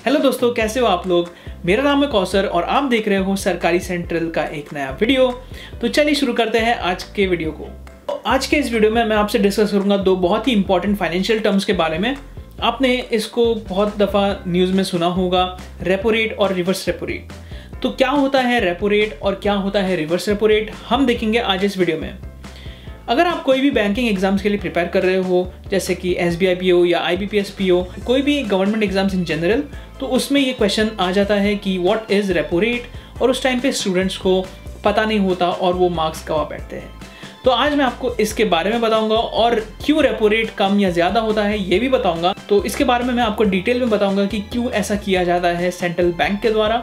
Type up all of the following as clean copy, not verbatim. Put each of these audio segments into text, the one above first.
Hello दोस्तों, कैसे हो आप लोग। मेरा नाम है कौसर और आप देख रहे हो सरकारी सेंट्रल का एक नया वीडियो। तो चलिए शुरू करते हैं आज के वीडियो को। आज के इस वीडियो में मैं आपसे डिस्कस करूंगा दो बहुत ही इंपॉर्टेंट फाइनेंशियल टर्म्स के बारे में। आपने इसको बहुत दफ़ा न्यूज़ में सुना होगा, रेपो रेट और रिवर्स रेपो रेट। तो क्या होता है रेपो रेट और क्या होता है रिवर्स रेपो रेट, हम देखेंगे आज इस वीडियो में। अगर आप कोई भी बैंकिंग एग्जाम्स के लिए प्रिपेयर कर रहे हो, जैसे कि SBI PO या IBPS PO, कोई भी गवर्नमेंट एग्जाम्स इन जनरल, तो उसमें ये क्वेश्चन आ जाता है कि व्हाट इज़ रेपो रेट, और उस टाइम पे स्टूडेंट्स को पता नहीं होता और वो मार्क्स गवा बैठते हैं। तो आज मैं आपको इसके बारे में बताऊंगा और क्यों रेपो रेट कम या ज़्यादा होता है ये भी बताऊंगा। तो इसके बारे में मैं आपको डिटेल में बताऊंगा कि क्यों ऐसा किया जाता है सेंट्रल बैंक के द्वारा।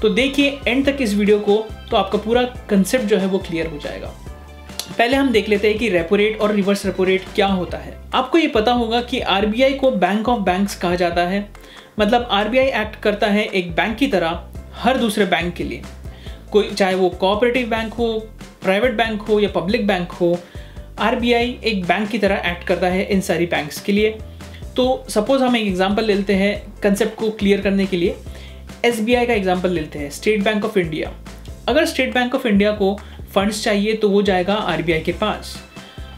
तो देखिए एंड तक इस वीडियो को, तो आपका पूरा कंसेप्ट जो है वो क्लियर हो जाएगा। पहले हम देख लेते हैं कि रेपो रेट और रिवर्स रेपो रेट क्या होता है। आपको ये पता होगा कि RBI को बैंक ऑफ बैंक्स कहा जाता है। मतलब RBI एक्ट करता है एक बैंक की तरह हर दूसरे बैंक के लिए, कोई चाहे वो कोऑपरेटिव बैंक हो, प्राइवेट बैंक हो या पब्लिक बैंक हो। RBI एक बैंक की तरह एक्ट करता है इन सारी बैंक्स के लिए। तो सपोज हम एक एग्जांपल ले लेते हैं कंसेप्ट को क्लियर करने के लिए। SBI का एग्जांपल लेते हैं, स्टेट बैंक ऑफ इंडिया। अगर स्टेट बैंक ऑफ इंडिया को फंड्स चाहिए तो वो जाएगा RBI के पास,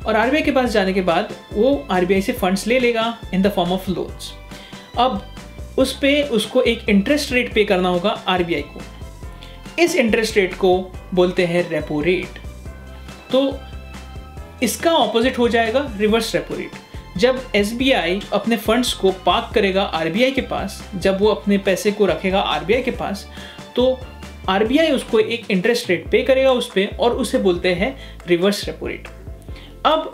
और RBI के पास जाने के बाद वो RBI से फंड्स ले लेगा in the form of loans. अब उस पे उसको एक इंटरेस्ट रेट पे करना होगा RBI को। इस इंटरेस्ट रेट को बोलते हैं रेपो रेट। तो इसका ऑपोजिट हो जाएगा रिवर्स रेपो रेट। जब SBI अपने फंड्स को पार्क करेगा RBI के पास, जब वो अपने पैसे को रखेगा RBI के पास, तो RBI उसको एक इंटरेस्ट रेट पे करेगा उस पे, और उसे बोलते हैं रिवर्स रेपो रेट। अब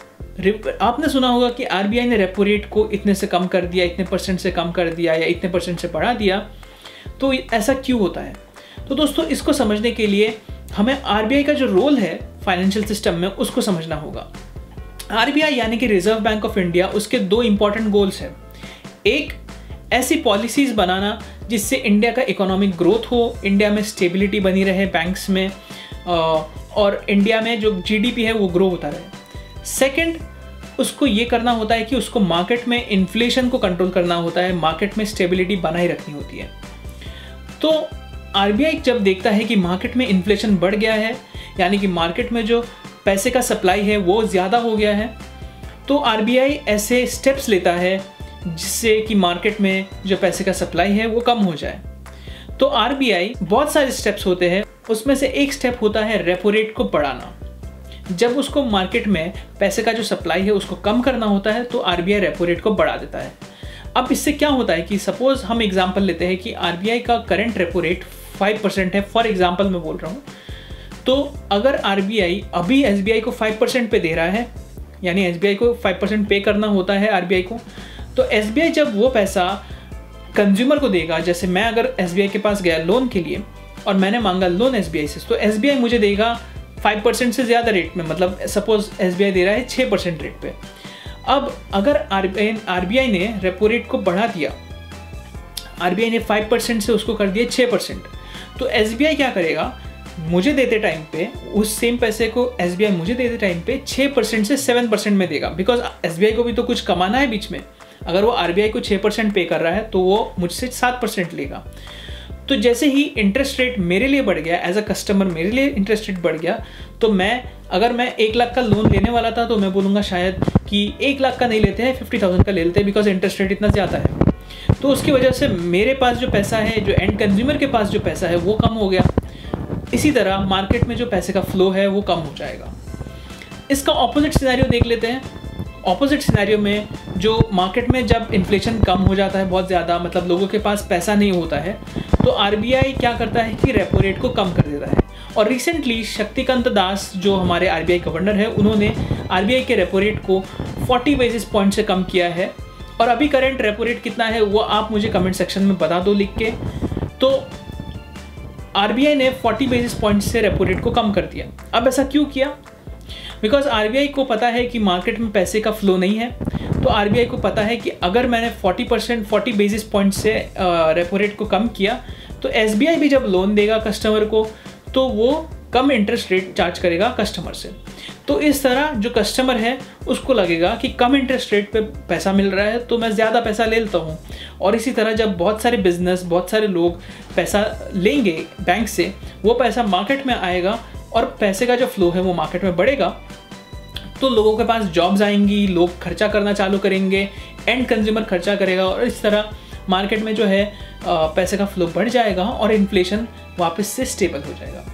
आपने सुना होगा कि RBI ने रेपो रेट को इतने से कम कर दिया, इतने परसेंट से कम कर दिया या इतने परसेंट से बढ़ा दिया। तो ऐसा क्यों होता है? तो दोस्तों, इसको समझने के लिए हमें RBI का जो रोल है फाइनेंशियल सिस्टम में उसको समझना होगा। RBI यानी कि रिजर्व बैंक ऑफ इंडिया, उसके दो इंपॉर्टेंट गोल्स हैं। एक, ऐसी पॉलिसीज़ बनाना जिससे इंडिया का इकोनॉमिक ग्रोथ हो, इंडिया में स्टेबिलिटी बनी रहे बैंक्स में, और इंडिया में जो GDP है वो ग्रो होता रहे। सेकंड, उसको ये करना होता है कि उसको मार्केट में इन्फ्लेशन को कंट्रोल करना होता है, मार्केट में स्टेबिलिटी बनाए रखनी होती है। तो RBI जब देखता है कि मार्केट में इन्फ्लेशन बढ़ गया है, यानी कि मार्केट में जो पैसे का सप्लाई है वो ज़्यादा हो गया है, तो RBI ऐसे स्टेप्स लेता है जिससे कि मार्केट में जो पैसे का सप्लाई है वो कम हो जाए। तो RBI बहुत सारे स्टेप्स होते हैं, उसमें से एक स्टेप होता है रेपो रेट को बढ़ाना। जब उसको मार्केट में पैसे का जो सप्लाई है उसको कम करना होता है तो RBI रेपो रेट को बढ़ा देता है। अब इससे क्या होता है कि सपोज हम एग्जांपल लेते हैं कि RBI का करंट रेपो रेट 5% है, फॉर एग्जांपल मैं बोल रहा हूँ। तो अगर RBI अभी SBI को 5% पे दे रहा है, यानी SBI को 5% पे करना होता है RBI को, तो SBI जब वो पैसा कंज्यूमर को देगा, जैसे मैं अगर SBI के पास गया लोन के लिए और मैंने मांगा लोन SBI से, तो SBI मुझे देगा 5% से ज़्यादा रेट में। मतलब सपोज SBI दे रहा है 6% रेट पे। अब अगर RBI ने रेपो रेट को बढ़ा दिया, RBI ने 5% से उसको कर दिया 6%, तो SBI क्या करेगा, मुझे देते टाइम पे उस सेम पैसे को SBI मुझे देते टाइम पे 6% से 7% में देगा, बिकॉज SBI को भी तो कुछ कमाना है बीच में। अगर वो RBI को 6% पे कर रहा है तो वो मुझसे 7% लेगा। तो जैसे ही इंटरेस्ट रेट मेरे लिए बढ़ गया, एज अ कस्टमर मेरे लिए इंटरेस्ट रेट बढ़ गया, तो अगर मैं 1 लाख का लोन लेने वाला था तो मैं बोलूँगा शायद कि 1 लाख का नहीं लेते हैं, 50,000 का ले लेते हैं, बिकॉज इंटरेस्ट रेट इतना ज़्यादा है। तो उसकी वजह से मेरे पास जो पैसा है, जो एंड कंज्यूमर के पास जो पैसा है वो कम हो गया। इसी तरह मार्केट में जो पैसे का फ्लो है वो कम हो जाएगा। इसका ऑपोजिट सिनेरियो देख लेते हैं। ऑपोजिट सिनेरियो में जो मार्केट में जब इन्फ्लेशन कम हो जाता है बहुत ज़्यादा, मतलब लोगों के पास पैसा नहीं होता है, तो RBI क्या करता है कि रेपो रेट को कम कर देता है। और रिसेंटली शक्तिकांत दास जो हमारे RBI गवर्नर है, उन्होंने RBI के रेपो रेट को 40 बेसिस पॉइंट से कम किया है। और अभी करंट रेपो रेट कितना है वो आप मुझे कमेंट सेक्शन में बता दो लिख के। तो RBI ने 40 बेसिस पॉइंट से रेपो रेट को कम कर दिया। अब ऐसा क्यों किया? बिकॉज RBI को पता है कि मार्केट में पैसे का फ्लो नहीं है। तो RBI को पता है कि अगर मैंने 40 बेसिस पॉइंट से रेपो रेट को कम किया, तो SBI भी जब लोन देगा कस्टमर को तो वो कम इंटरेस्ट रेट चार्ज करेगा कस्टमर से। तो इस तरह जो कस्टमर है उसको लगेगा कि कम इंटरेस्ट रेट पे पैसा मिल रहा है तो मैं ज़्यादा पैसा ले लेता हूँ। और इसी तरह जब बहुत सारे बिजनेस, बहुत सारे लोग पैसा लेंगे बैंक से, वो पैसा मार्केट में आएगा और पैसे का जो फ्लो है वो मार्केट में बढ़ेगा, तो लोगों के पास जॉब्स आएंगी, लोग खर्चा करना चालू करेंगे, एंड कंज्यूमर खर्चा करेगा और इस तरह मार्केट में जो है पैसे का फ्लो बढ़ जाएगा और इन्फ्लेशन वापस से स्टेबल हो जाएगा।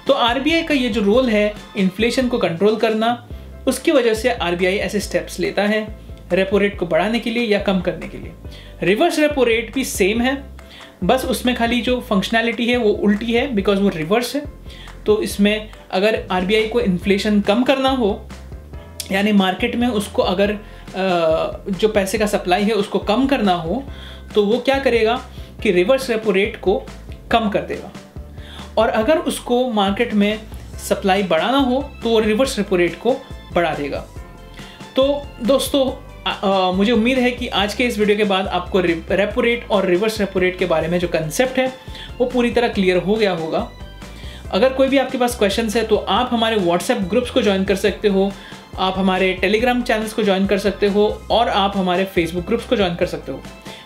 तो आरबीआई का ये जो रोल है इन्फ्लेशन को कंट्रोल करना, उसकी वजह से आरबीआई ऐसे स्टेप्स लेता है रेपो रेट को बढ़ाने के लिए या कम करने के लिए। रिवर्स रेपो रेट भी सेम है, बस उसमें खाली जो फंक्शनैलिटी है वो उल्टी है बिकॉज वो रिवर्स है। तो इसमें अगर आरबीआई को इन्फ्लेशन कम करना हो, यानी मार्केट में उसको अगर जो पैसे का सप्लाई है उसको कम करना हो, तो वो क्या करेगा कि रिवर्स रेपो रेट को कम कर देगा। और अगर उसको मार्केट में सप्लाई बढ़ाना हो तो वो रिवर्स रेपो रेट को बढ़ा देगा। तो दोस्तों मुझे उम्मीद है कि आज के इस वीडियो के बाद आपको रेपो रेट और रिवर्स रेपो रेट के बारे में जो कंसेप्ट है वो पूरी तरह क्लियर हो गया होगा। अगर कोई भी आपके पास क्वेश्चंस है तो आप हमारे व्हाट्सएप ग्रुप्स को ज्वाइन कर सकते हो, आप हमारे टेलीग्राम चैनल्स को ज्वाइन कर सकते हो और आप हमारे फेसबुक ग्रुप्स को ज्वाइन कर सकते हो।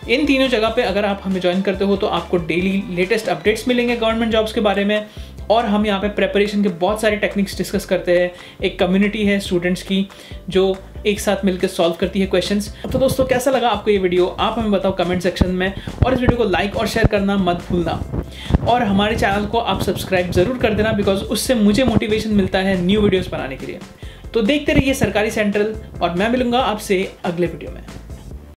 इन तीनों जगह पे अगर आप हमें ज्वाइन करते हो तो आपको डेली लेटेस्ट अपडेट्स मिलेंगे गवर्नमेंट जॉब्स के बारे में, और हम यहाँ पे प्रेपरेशन के बहुत सारे टेक्निक्स डिस्कस करते हैं। एक कम्युनिटी है स्टूडेंट्स की जो एक साथ मिलकर सॉल्व करती है क्वेश्चंस। तो दोस्तों कैसा लगा आपको ये वीडियो, आप हमें बताओ कमेंट सेक्शन में, और इस वीडियो को लाइक और शेयर करना मत भूलना, और हमारे चैनल को आप सब्सक्राइब ज़रूर कर देना बिकॉज उससे मुझे मोटिवेशन मिलता है न्यू वीडियोज़ बनाने के लिए। तो देखते रहिए सरकारी सेंट्रल, और मैं मिलूंगा आपसे अगले वीडियो में।